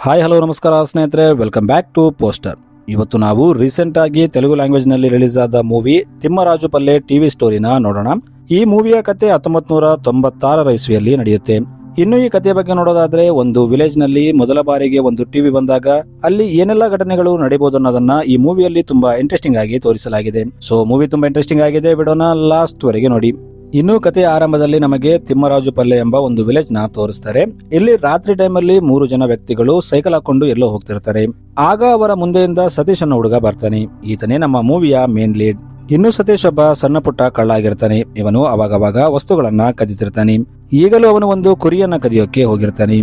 Hi hello ನಮಸ್ಕಾರ ಸ್ನೇಹಿತರೆ, welcome back to poster. ಇವತ್ತು ನಾವು ರೀಸೆಂಟ್ ಆಗಿ ತೆಲುಗು ಲ್ಯಾಂಗ್ವೇಜ್ ನಲ್ಲಿ ರಿಲೀಸ್ ಆದ ಮೂವಿ ತಿಮ್ಮರಾಜು ಪಲ್ಲೆ ಟಿವಿ ಸ್ಟೋರಿನ ನೋಡೋಣ. ಈ ಮೂವಿಯ ಕತೆ 1996 ಇಸ್ವಿಯಲ್ಲಿ ನಡೆಯುತ್ತೆ. ಇನ್ನು ಈ ಕಥೆಯ ಬಗ್ಗೆ ನೋಡೋದಾದ್ರೆ, ಒಂದು ವಿಲೇಜ್ ನಲ್ಲಿ ಮೊದಲ ಬಾರಿಗೆ ಒಂದು ಟಿವಿ ಬಂದಾಗ ಅಲ್ಲಿ ಏನೆಲ್ಲ ಘಟನೆಗಳು ನಡೆಯಬಹುದು ಅನ್ನೋದನ್ನ ಈ ಮೂವಿಯಲ್ಲಿ ತುಂಬಾ ಇಂಟ್ರೆಸ್ಟಿಂಗ್ ಆಗಿ ತೋರಿಸಲಾಗಿದೆ. ಸೊ ಮೂವಿ ತುಂಬಾ ಇಂಟ್ರೆಸ್ಟಿಂಗ್ ಆಗಿದೆ, ವಿಡಿಯೋನ ಲಾಸ್ಟ್ ವರೆಗೆ ನೋಡಿ. ಇನ್ನು ಕಥೆಯ ಆರಂಭದಲ್ಲಿ ನಮಗೆ ತಿಮ್ಮರಾಜು ಪಲ್ಲೆ ಎಂಬ ಒಂದು ವಿಲೇಜ್ ನ ತೋರಿಸ್ತಾರೆ. ಇಲ್ಲಿ ರಾತ್ರಿ ಟೈಮ್ ಅಲ್ಲಿ 3 ಜನ ವ್ಯಕ್ತಿಗಳು ಸೈಕಲ್ ಹಾಕೊಂಡು ಎಲ್ಲೋ ಹೋಗ್ತಿರ್ತಾರೆ. ಆಗ ಅವರ ಮುಂದೆಯಿಂದ ಸತೀಶ್ ಅನ್ನೋ ಹುಡುಗ ಬರ್ತಾನೆ. ಈತನೇ ನಮ್ಮ ಮೂವಿಯ ಮೇನ್ ಲೀಡ್. ಇನ್ನು ಸತೀಶ್ ಒಬ್ಬ ಸಣ್ಣ ಪುಟ್ಟ ಕಳ್ಳ ಆಗಿರ್ತಾನೆ. ಇವನು ಅವಾಗವಾಗ ವಸ್ತುಗಳನ್ನ ಕದಿತಿರ್ತಾನೆ. ಈಗಲೂ ಅವನು ಒಂದು ಕುರಿಯನ್ನ ಕದಿಯೋಕೆ ಹೋಗಿರ್ತಾನೆ.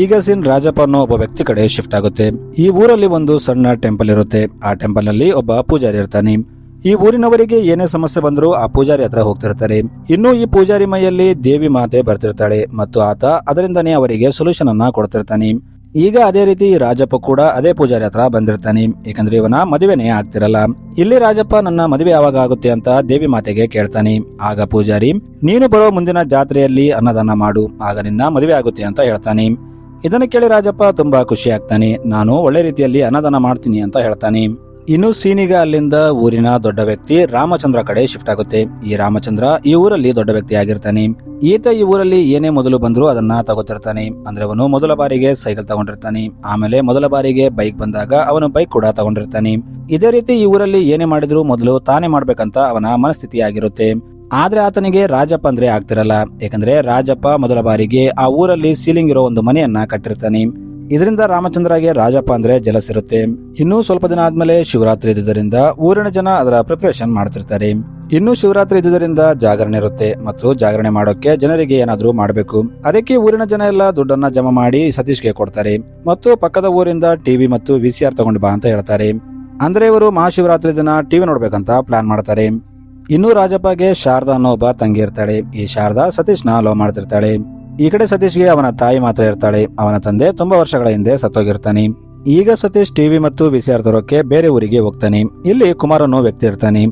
ಈಗ ಸೀನ್ ರಾಜಪ್ಪ ಅನ್ನೋ ಒಬ್ಬ ವ್ಯಕ್ತಿ ಕಡೆ ಶಿಫ್ಟ್ ಆಗುತ್ತೆ. ಈ ಊರಲ್ಲಿ ಒಂದು ಸಣ್ಣ ಟೆಂಪಲ್ ಇರುತ್ತೆ. ಆ ಟೆಂಪಲ್ ನಲ್ಲಿ ಒಬ್ಬ ಪೂಜಾರಿ ಇರ್ತಾನೆ. ಈ ಊರಿನವರಿಗೆ ಏನೇ ಸಮಸ್ಯೆ ಬಂದರೂ ಆ ಪೂಜಾರಿ ಹತ್ರ ಹೋಗ್ತಿರ್ತಾರೆ. ಇನ್ನು ಈ ಪೂಜಾರಿ ಮೈಯಲ್ಲಿ ದೇವಿ ಮಾತೆ ಬರ್ತಿರ್ತಾಳೆ ಮತ್ತು ಆತ ಅದರಿಂದನೇ ಅವರಿಗೆ ಸೊಲ್ಯೂಷನ್ ಅನ್ನ ಕೊಡ್ತಿರ್ತಾನೆ. ಈಗ ಅದೇ ರೀತಿ ರಾಜಪ್ಪ ಕೂಡ ಅದೇ ಪೂಜಾರಿ ಹತ್ರ ಬಂದಿರ್ತಾನೆ. ಯಾಕಂದ್ರೆ ಇವನ ಮದುವೆನೇ ಆಗ್ತಿರಲ್ಲ. ಇಲ್ಲಿ ರಾಜಪ್ಪ ನನ್ನ ಮದುವೆ ಯಾವಾಗ ಆಗುತ್ತೆ ಅಂತ ದೇವಿ ಮಾತೆಗೆ ಕೇಳ್ತಾನೆ. ಆಗ ಪೂಜಾರಿ, ನೀನು ಬರೋ ಮುಂದಿನ ಜಾತ್ರೆಯಲ್ಲಿ ಅನ್ನದಾನ ಮಾಡು, ಆಗ ನಿನ್ನ ಮದುವೆ ಆಗುತ್ತೆ ಅಂತ ಹೇಳ್ತಾನೆ. ಇದನ್ನು ಕೇಳಿ ರಾಜಪ್ಪ ತುಂಬಾ ಖುಷಿ ಆಗ್ತಾನೆ. ನಾನು ಒಳ್ಳೆ ರೀತಿಯಲ್ಲಿ ಅನ್ನದಾನ ಮಾಡ್ತೀನಿ ಅಂತ ಹೇಳ್ತಾನೆ. ಇನ್ನು ಸೀನಿಗ ಅಲ್ಲಿಂದ ಊರಿನ ದೊಡ್ಡ ವ್ಯಕ್ತಿ ರಾಮಚಂದ್ರ ಕಡೆ ಶಿಫ್ಟ್ ಆಗುತ್ತೆ. ಈ ರಾಮಚಂದ್ರ ಈ ಊರಲ್ಲಿ ದೊಡ್ಡ ವ್ಯಕ್ತಿ ಆಗಿರ್ತಾನೆ. ಈತ ಈ ಊರಲ್ಲಿ ಏನೇ ಮೊದಲು ಬಂದ್ರು ಅದನ್ನ ತಗೋತಿರ್ತಾನೆ. ಅಂದ್ರೆ ಅವನು ಮೊದಲ ಬಾರಿಗೆ ಸೈಕಲ್ ತಗೊಂಡಿರ್ತಾನೆ. ಆಮೇಲೆ ಮೊದಲ ಬಾರಿಗೆ ಬೈಕ್ ಬಂದಾಗ ಅವನು ಬೈಕ್ ಕೂಡ ತಗೊಂಡಿರ್ತಾನೆ. ಇದೇ ರೀತಿ ಈ ಊರಲ್ಲಿ ಏನೇ ಮಾಡಿದ್ರು ಮೊದಲು ತಾನೇ ಮಾಡ್ಬೇಕಂತ ಅವನ ಮನಸ್ಥಿತಿ ಆಗಿರುತ್ತೆ. ಆದ್ರೆ ಆತನಿಗೆ ರಾಜಪ್ಪ ಅಂದ್ರೆ ಆಗ್ತಿರಲ್ಲ. ಯಾಕಂದ್ರೆ ರಾಜಪ್ಪ ಮೊದಲ ಬಾರಿಗೆ ಆ ಊರಲ್ಲಿ ಸೀಲಿಂಗ್ ಇರೋ ಒಂದು ಮನೆಯನ್ನ ಕಟ್ಟಿರ್ತಾನೆ. ಇದರಿಂದ ರಾಮಚಂದ್ರಗೆ ರಾಜಪ್ಪ ಅಂದ್ರೆ ಜಲಸ್ ಇರುತ್ತೆ. ಇನ್ನು ಸ್ವಲ್ಪ ದಿನ ಆದ್ಮೇಲೆ ಶಿವರಾತ್ರಿ ಇದ್ದುದರಿಂದ ಊರಿನ ಜನ ಅದರ ಪ್ರಿಪರೇಷನ್ ಮಾಡ್ತಿರ್ತಾರೆ. ಇನ್ನು ಶಿವರಾತ್ರಿ ಇದ್ದುದರಿಂದ ಜಾಗರಣೆ ಇರುತ್ತೆ ಮತ್ತು ಜಾಗರಣೆ ಮಾಡೋಕೆ ಜನರಿಗೆ ಏನಾದ್ರೂ ಮಾಡಬೇಕು. ಅದಕ್ಕೆ ಊರಿನ ಜನ ಎಲ್ಲ ದುಡ್ಡನ್ನ ಜಮಾ ಮಾಡಿ ಸತೀಶ್ಗೆ ಕೊಡ್ತಾರೆ ಮತ್ತು ಪಕ್ಕದ ಊರಿಂದ ಟಿವಿ ಮತ್ತು ವಿಸಿಆರ್ ತಗೊಂಡು ಬಾ ಅಂತ ಹೇಳ್ತಾರೆ. ಅಂದ್ರೆ ಇವರು ಮಹಾಶಿವರಾತ್ರಿ ದಿನ ಟಿವಿ ನೋಡ್ಬೇಕಂತ ಪ್ಲಾನ್ ಮಾಡ್ತಾರೆ. ಇನ್ನು ರಾಜಪ್ಪಗೆ ಶಾರದಾ ಅನ್ನೋ ಒಬ್ಬ ತಂಗಿ ಇರ್ತಾಳೆ. ಈ ಶಾರದಾ ಸತೀಶ್ನ ಲವ್ ಮಾಡ್ತಿರ್ತಾಳೆ. ಈ ಕಡೆ ಸತೀಶ್ಗೆ ಅವನ ತಾಯಿ ಮಾತ್ರ ಇರ್ತಾಳೆ. ಅವನ ತಂದೆ ತುಂಬಾ ವರ್ಷಗಳ ಹಿಂದೆ ಸತ್ತೋಗಿರ್ತಾನೆ. ಈಗ ಸತೀಶ್ ಟಿವಿ ಮತ್ತು ವಿಸಿಆರ್ ತರೋಕೆ ಬೇರೆ ಊರಿಗೆ ಹೋಗ್ತಾನೆ. ಇಲ್ಲಿ ಕುಮಾರ್ ಅನ್ನೋ ವ್ಯಕ್ತಿ ಇರ್ತಾನೆ.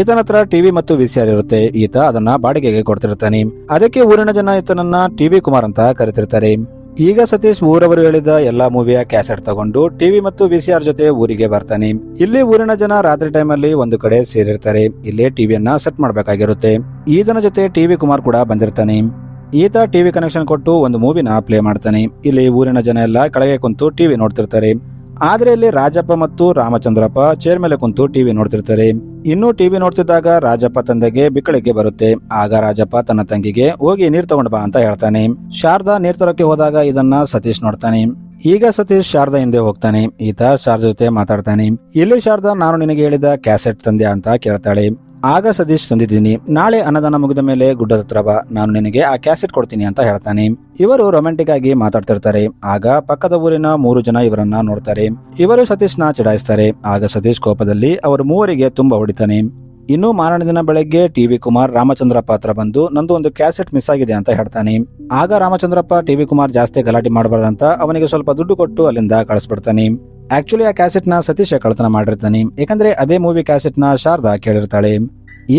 ಈತನ ಹತ್ರ ಟಿವಿ ಮತ್ತು ವಿಸಿಆರ್ ಇರುತ್ತೆ. ಈತ ಅದನ್ನ ಬಾಡಿಗೆಗೆ ಕೊಡ್ತಿರ್ತಾನೆ. ಅದಕ್ಕೆ ಊರಿನ ಜನ ಈತನನ್ನ ಟಿವಿ ಕುಮಾರ್ ಅಂತ ಕರಿತಿರ್ತಾರೆ. ಈಗ ಸತೀಶ್ ಊರವರು ಹೇಳಿದ ಎಲ್ಲಾ ಮೂವಿಯ ಕ್ಯಾಸೆಟ್ ತಗೊಂಡು ಟಿವಿ ಮತ್ತು ವಿಸಿಆರ್ ಜೊತೆ ಊರಿಗೆ ಬರ್ತಾನೆ. ಇಲ್ಲಿ ಊರಿನ ಜನ ರಾತ್ರಿ ಟೈಮ್ ಅಲ್ಲಿ ಒಂದು ಕಡೆ ಸೇರಿರ್ತಾರೆ. ಇಲ್ಲಿ ಟಿವಿಯನ್ನ ಸೆಟ್ ಮಾಡ್ಬೇಕಾಗಿರುತ್ತೆ. ಈತನ ಜೊತೆ ಟಿವಿ ಕುಮಾರ್ ಕೂಡ ಬಂದಿರ್ತಾನೆ. ಈತ ಟಿವಿ ಕನೆಕ್ಷನ್ ಕೊಟ್ಟು ಒಂದು ಮೂವಿನ ಪ್ಲೇ ಮಾಡ್ತಾನೆ. ಇಲ್ಲಿ ಊರಿನ ಜನ ಎಲ್ಲ ಕೆಳಗೆ ಕುಂತು ಟಿವಿ ನೋಡ್ತಿರ್ತಾರೆ. ಆದ್ರೆ ಇಲ್ಲಿ ರಾಜಪ್ಪ ಮತ್ತು ರಾಮಚಂದ್ರಪ್ಪ ಚೇರ್ ಮೇಲೆ ಕುಂತು ಟಿವಿ ನೋಡ್ತಿರ್ತಾರೆ. ಇನ್ನು ಟಿವಿ ನೋಡ್ತಿದ್ದಾಗ ರಾಜಪ್ಪ ತಂದೆಗೆ ಬಿಕ್ಕಳಿಗೆ ಬರುತ್ತೆ. ಆಗ ರಾಜಪ್ಪ ತನ್ನ ತಂಗಿಗೆ ಹೋಗಿ ನೀರ್ ತಗೊಂಡ್ ಬಾ ಅಂತ ಹೇಳ್ತಾನೆ. ಶಾರದಾ ನೀರ್ ತರೋಕೆ ಹೋದಾಗ ಇದನ್ನ ಸತೀಶ್ ನೋಡ್ತಾನೆ. ಈಗ ಸತೀಶ್ ಶಾರದಾ ಹಿಂದೆ ಹೋಗ್ತಾನೆ. ಈತ ಶಾರದಾ ಜೊತೆ ಮಾತಾಡ್ತಾನೆ. ಇಲ್ಲಿ ಶಾರದಾ, ನಾನು ನಿನಗೆ ಹೇಳಿದ ಕ್ಯಾಸೆಟ್ ತಂದೆ ಅಂತ ಕೇಳ್ತಾಳೆ. ಆಗ ಸತೀಶ್, ತಂದಿದ್ದೀನಿ, ನಾಳೆ ಅನ್ನದಾನ ಮುಗಿದ ಮೇಲೆ ಗುಡ್ಡದ ಹತ್ರ ಬಾ, ನಾನು ನಿನಗೆ ಆ ಕ್ಯಾಸೆಟ್ ಕೊಡ್ತೀನಿ ಅಂತ ಹೇಳ್ತಾನೆ. ಇವರು ರೊಮ್ಯಾಂಟಿಕ್ ಆಗಿ ಮಾತಾಡ್ತಿರ್ತಾರೆ. ಆಗ ಪಕ್ಕದ ಊರಿನ 3 ಜನ ಇವರನ್ನ ನೋಡ್ತಾರೆ. ಇವರು ಸತೀಶ್ನ ಚಿಡಾಯಿಸ್ತಾರೆ. ಆಗ ಸತೀಶ್ ಕೋಪದಲ್ಲಿ ಅವರು ಮೂವರಿಗೆ ತುಂಬಾ ಹೊಡಿತಾನೆ. ಇನ್ನು ಮಾರನೇ ದಿನ ಬೆಳಗ್ಗೆ ಟಿವಿ ಕುಮಾರ್ ರಾಮಚಂದ್ರಪ್ಪ ಹತ್ರ ಬಂದು ನಂದು ಒಂದು ಕ್ಯಾಸೆಟ್ ಮಿಸ್ ಆಗಿದೆ ಅಂತ ಹೇಳ್ತಾನೆ. ಆಗ ರಾಮಚಂದ್ರಪ್ಪ ಟಿವಿ ಕುಮಾರ್ ಜಾಸ್ತಿ ಗಲಾಟೆ ಮಾಡಬಾರ್ದಂತ ಅವನಿಗೆ ಸ್ವಲ್ಪ ದುಡ್ಡು ಕೊಟ್ಟು ಅಲ್ಲಿಂದ ಕಳಿಸ್ಬಿಡ್ತಾನೆ. ಆಕ್ಚುಲಿ ಆ ಕ್ಯಾಸೆಟ್ ನ ಸತೀಶ್ ಕಳ್ತನ ಮಾಡಿರ್ತಾನೆ. ಯಾಕಂದ್ರೆ ಅದೇ ಮೂವಿ ಕ್ಯಾಸೆಟ್ ನ ಶಾರದಾ ಕೇಳಿರ್ತಾಳೆ.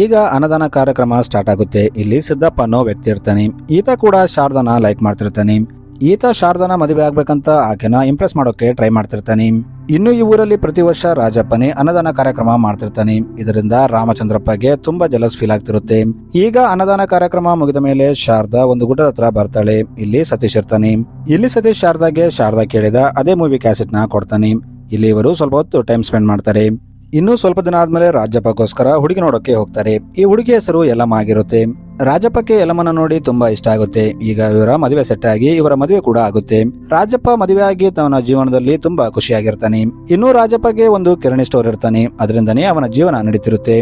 ಈಗ ಅನ್ನದಾನ ಕಾರ್ಯಕ್ರಮ ಸ್ಟಾರ್ಟ್ ಆಗುತ್ತೆ. ಇಲ್ಲಿ ಸಿದ್ದಪ್ಪ ಅನ್ನೋ ವ್ಯಕ್ತಿ ಇರ್ತಾನೆ. ಈತ ಕೂಡ ಶಾರದಾನ ಲೈಕ್ ಮಾಡ್ತಿರ್ತಾನೆ. ಈತ ಶಾರದಾನ ಮದುವೆ ಆಗ್ಬೇಕಂತ ಆಕೆನ ಇಂಪ್ರೆಸ್ ಮಾಡೋಕೆ ಟ್ರೈ ಮಾಡ್ತಿರ್ತಾನೆ. ಇನ್ನು ಈ ಊರಲ್ಲಿ ಪ್ರತಿ ವರ್ಷ ರಾಜಪ್ಪನೇ ಅನ್ನದಾನ ಕಾರ್ಯಕ್ರಮ ಮಾಡ್ತಿರ್ತಾನೆ. ಇದರಿಂದ ರಾಮಚಂದ್ರಪ್ಪಗೆ ತುಂಬಾ ಜಲಸ್ ಫೀಲ್ ಆಗ್ತಿರುತ್ತೆ. ಈಗ ಅನ್ನದಾನ ಕಾರ್ಯಕ್ರಮ ಮುಗಿದ ಮೇಲೆ ಶಾರದಾ ಒಂದು ಗುಡ್ಡದ ಹತ್ರ ಬರ್ತಾಳೆ. ಇಲ್ಲಿ ಸತೀಶ್ ಇರ್ತಾನೆ. ಇಲ್ಲಿ ಸತೀಶ್ ಶಾರದಾ ಕೇಳಿದ ಅದೇ ಮೂವಿ ಕ್ಯಾಸೆಟ್ ನ ಕೊಡ್ತಾನೆ. ಇಲ್ಲಿ ಇವರು ಸ್ವಲ್ಪ ಹೊತ್ತು ಟೈಮ್ ಸ್ಪೆಂಡ್ ಮಾಡ್ತಾರೆ. ಇನ್ನು ಸ್ವಲ್ಪ ದಿನ ಆದ್ಮೇಲೆ ರಾಜಪ್ಪಗೋಸ್ಕರ ಹುಡುಗಿ ನೋಡೋಕೆ ಹೋಗ್ತಾರೆ. ಈ ಹುಡುಗಿ ಹೆಸರು ಯಲ್ಲಮ್ಮ ಆಗಿರುತ್ತೆ. ರಾಜಪ್ಪಕ್ಕೆ ಯಲ್ಲಮ್ಮನ ನೋಡಿ ತುಂಬಾ ಇಷ್ಟ ಆಗುತ್ತೆ. ಈಗ ಇವರ ಮದುವೆ ಸೆಟ್ ಆಗಿ ಇವರ ಮದುವೆ ಕೂಡ ಆಗುತ್ತೆ. ರಾಜಪ್ಪ ಮದುವೆ ಆಗಿ ತನ್ನ ಜೀವನದಲ್ಲಿ ತುಂಬಾ ಖುಷಿಯಾಗಿರ್ತಾನೆ. ಇನ್ನು ರಾಜಪ್ಪಗೆ ಒಂದು ಕಿರಾಣಿ ಸ್ಟೋರ್ ಇರ್ತಾನೆ. ಅದರಿಂದನೇ ಅವನ ಜೀವನ ನಡೀತಿರುತ್ತೆ.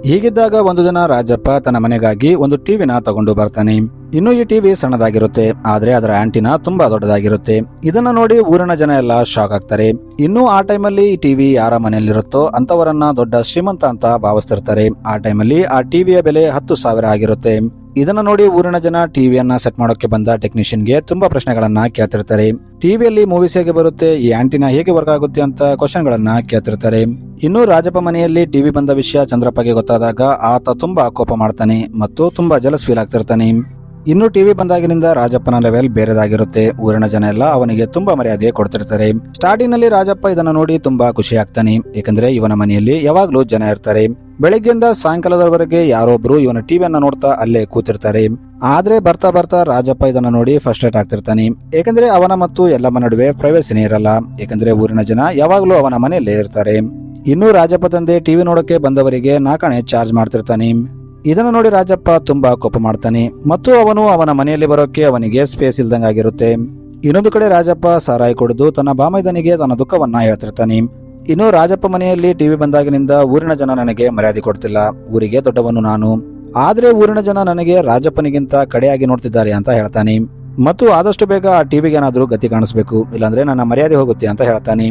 ಹೀಗಿದ್ದಾಗ ಒಂದು ದಿನ ರಾಜಪ್ಪ ತನ್ನ ಮನೆಗಾಗಿ ಒಂದು ಟಿವಿನ ತಗೊಂಡು ಬರ್ತಾನೆ. ಇನ್ನು ಈ ಟಿವಿ ಸಣ್ಣದಾಗಿರುತ್ತೆ, ಆದ್ರೆ ಅದರ ಆಂಟಿನಾ ತುಂಬಾ ದೊಡ್ಡದಾಗಿರುತ್ತೆ. ಇದನ್ನ ನೋಡಿ ಊರಿನ ಜನ ಎಲ್ಲ ಶಾಕ್ ಆಗ್ತಾರೆ. ಇನ್ನು ಆ ಟೈಮಲ್ಲಿ ಈ ಟಿವಿ ಯಾರ ಮನೆಯಲ್ಲಿರುತ್ತೋ ಅಂತವರನ್ನ ದೊಡ್ಡ ಶ್ರೀಮಂತ ಅಂತ ಭಾವಿಸ್ತಿರ್ತಾರೆ. ಆ ಟೈಮಲ್ಲಿ ಆ ಟಿವಿಯ ಬೆಲೆ 10,000 ಆಗಿರುತ್ತೆ. ಇದನ್ನ ನೋಡಿ ಊರಿನ ಜನ ಟಿವಿಯನ್ನ ಸೆಟ್ ಮಾಡೋಕೆ ಬಂದ ಟೆಕ್ನಿಷಿಯನ್ಗೆ ತುಂಬಾ ಪ್ರಶ್ನೆಗಳನ್ನ ಕೇಳ್ತಿರ್ತಾರೆ. ಟಿವಿಯಲ್ಲಿ ಮೂವೀಸ್ ಹೇಗೆ ಬರುತ್ತೆ, ಈ ಆಂಟಿನಾ ಹೇಗೆ ವರ್ಕ್ ಆಗುತ್ತೆ ಅಂತ ಕ್ವಶನ್ ಗಳನ್ನ ಕೇಳ್ತಿರ್ತಾರೆ. ಇನ್ನು ರಾಜಪ್ಪ ಮನೆಯಲ್ಲಿ ಟಿವಿ ಬಂದ ವಿಷಯ ಚಂದ್ರಪ್ಪಗೆ ಗೊತ್ತಾದಾಗ ಆತ ತುಂಬಾ ಕೋಪ ಮಾಡ್ತಾನೆ ಮತ್ತು ತುಂಬಾ ಜಲಸ್ ಫೀಲ್ ಆಗ್ತಿರ್ತಾನೆ. ಇನ್ನು ಟಿವಿ ಬಂದಾಗಿನಿಂದ ರಾಜಪ್ಪನ ಲೆವೆಲ್ ಬೇರೆದಾಗಿರುತ್ತೆ. ಊರಿನ ಜನ ಎಲ್ಲ ಅವನಿಗೆ ತುಂಬಾ ಮರ್ಯಾದೆ ಕೊಡ್ತಿರ್ತಾರೆ. ಸ್ಟಾರ್ಟಿಂಗ್ ನಲ್ಲಿ ರಾಜಪ್ಪ ಇದನ್ನ ನೋಡಿ ತುಂಬಾ ಖುಷಿ ಆಗ್ತಾನೆ. ಯಾಕಂದ್ರೆ ಇವನ ಮನೆಯಲ್ಲಿ ಯಾವಾಗ್ಲೂ ಜನ ಇರ್ತಾರೆ. ಬೆಳಗ್ಗೆಯಿಂದ ಸಾಯಂಕಾಲದವರೆಗೆ ಯಾರೊಬ್ರು ಇವನ ಟಿವಿಯನ್ನ ನೋಡ್ತಾ ಅಲ್ಲೇ ಕೂತಿರ್ತಾರೆ. ಆದ್ರೆ ಬರ್ತಾ ಬರ್ತಾ ರಾಜಪ್ಪ ಇದನ್ನ ನೋಡಿ ಫ್ರಸ್ಟ್ರೇಟ್ ಆಗ್ತಿರ್ತಾನೆ. ಯಾಕಂದ್ರೆ ಅವನ ಮತ್ತು ಎಲ್ಲಮ್ಮ ನಡುವೆ ಪ್ರೈವೇಸಿನೇ ಇರಲ್ಲ. ಯಾಕಂದ್ರೆ ಊರಿನ ಜನ ಯಾವಾಗ್ಲೂ ಅವನ ಮನೆಯಲ್ಲೇ ಇರ್ತಾರೆ. ಇನ್ನು ರಾಜಪ್ಪ ತಂದೆ ಟಿವಿ ನೋಡಕ್ಕೆ ಬಂದವರಿಗೆ ನಾಕಾಣೆ ಚಾರ್ಜ್ ಮಾಡ್ತಿರ್ತಾನೆ. ಇದನ್ನ ನೋಡಿ ರಾಜಪ್ಪ ತುಂಬಾ ಕೋಪ ಮಾಡ್ತಾನೆ ಮತ್ತು ಅವನು ಅವನ ಮನೆಯಲ್ಲಿ ಬರೋಕೆ ಅವನಿಗೆ ಸ್ಪೇಸ್ ಇಲ್ದಂಗಾಗಿರುತ್ತೆ. ಇನ್ನೊಂದು ಕಡೆ ರಾಜಪ್ಪ ಸಾರಾಯಿ ಕುಡಿದು ತನ್ನ ಬಾಮೈದನಿಗೆ ತನ್ನ ದುಃಖವನ್ನ ಹೇಳ್ತಿರ್ತಾನೆ. ಇನ್ನು ರಾಜಪ್ಪ ಮನೆಯಲ್ಲಿ ಟಿವಿ ಬಂದಾಗಿನಿಂದ ಊರಿನ ಜನ ನನಗೆ ಮರ್ಯಾದೆ ಕೊಡ್ತಿಲ್ಲ. ಊರಿಗೆ ದೊಡ್ಡವನು ನಾನು, ಆದ್ರೆ ಊರಿನ ಜನ ನನಗೆ ರಾಜಪ್ಪನಿಗಿಂತ ಕಡೆಯಾಗಿ ನೋಡ್ತಿದ್ದಾರೆ ಅಂತ ಹೇಳ್ತಾನೆ. ಮತ್ತು ಆದಷ್ಟು ಬೇಗ ಆ ಟಿವಿಗೆ ಏನಾದ್ರೂ ಗತಿ ಕಾಣಿಸ್ಬೇಕು, ಇಲ್ಲಾಂದ್ರೆ ನನ್ನ ಮರ್ಯಾದೆ ಹೋಗುತ್ತೆ ಅಂತ ಹೇಳ್ತಾನೆ.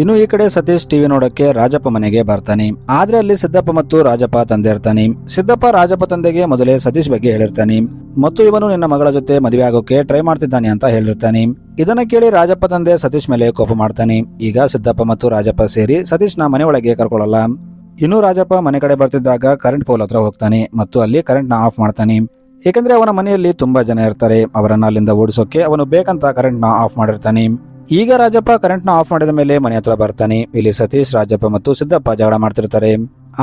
ಇನ್ನು ಈ ಕಡೆ ಸತೀಶ್ ಟಿವಿ ನೋಡಕ್ಕೆ ರಾಜಪ್ಪ ಮನೆಗೆ ಬರ್ತಾನೆ. ಆದ್ರೆ ಅಲ್ಲಿ ಸಿದ್ದಪ್ಪ ಮತ್ತು ರಾಜಪ್ಪ ತಂದೆ ಇರ್ತಾನೆ. ಸಿದ್ದಪ್ಪ ರಾಜಪ್ಪ ತಂದೆಗೆ ಮೊದಲೇ ಸತೀಶ್ ಬಗ್ಗೆ ಹೇಳಿರ್ತಾನೆ ಮತ್ತು ಇವನು ನಿನ್ನ ಮಗಳ ಜೊತೆ ಮದುವೆ ಆಗೋಕೆ ಟ್ರೈ ಮಾಡ್ತಿದ್ದಾನೆ ಅಂತ ಹೇಳಿರ್ತಾನೆ. ಇದನ್ನ ಕೇಳಿ ರಾಜಪ್ಪ ತಂದೆ ಸತೀಶ್ ಮೇಲೆ ಕೋಪ ಮಾಡ್ತಾನೆ. ಈಗ ಸಿದ್ದಪ್ಪ ಮತ್ತು ರಾಜಪ್ಪ ಸೇರಿ ಸತೀಶ್ನ ಮನೆ ಒಳಗೆ ಕರ್ಕೊಳ್ಳಲ್ಲ. ಇನ್ನು ರಾಜಪ್ಪ ಮನೆ ಕಡೆ ಬರ್ತಿದ್ದಾಗ ಕರೆಂಟ್ ಪೋಲ್ ಹತ್ರ ಹೋಗ್ತಾನೆ ಮತ್ತು ಅಲ್ಲಿ ಕರೆಂಟ್ ನ ಆಫ್ ಮಾಡ್ತಾನೆ. ಏಕೆಂದ್ರೆ ಅವನ ಮನೆಯಲ್ಲಿ ತುಂಬಾ ಜನ ಇರ್ತಾರೆ. ಅವರನ್ನ ಅಲ್ಲಿಂದ ಓಡಿಸೋಕೆ ಅವನು ಬೇಕಂತ ಕರೆಂಟ್ ನ ಆಫ್ ಮಾಡಿರ್ತಾನೆ. ಈಗ ರಾಜಪ್ಪ ಕರೆಂಟ್ ನ ಆಫ್ ಮಾಡಿದ ಮೇಲೆ ಮನೆ ಹತ್ರ ಬರ್ತಾನೆ. ಇಲ್ಲಿ ಸತೀಶ್, ರಾಜಪ್ಪ ಮತ್ತು ಸಿದ್ದಪ್ಪ ಜಗಳ ಮಾಡ್ತಿರ್ತಾರೆ.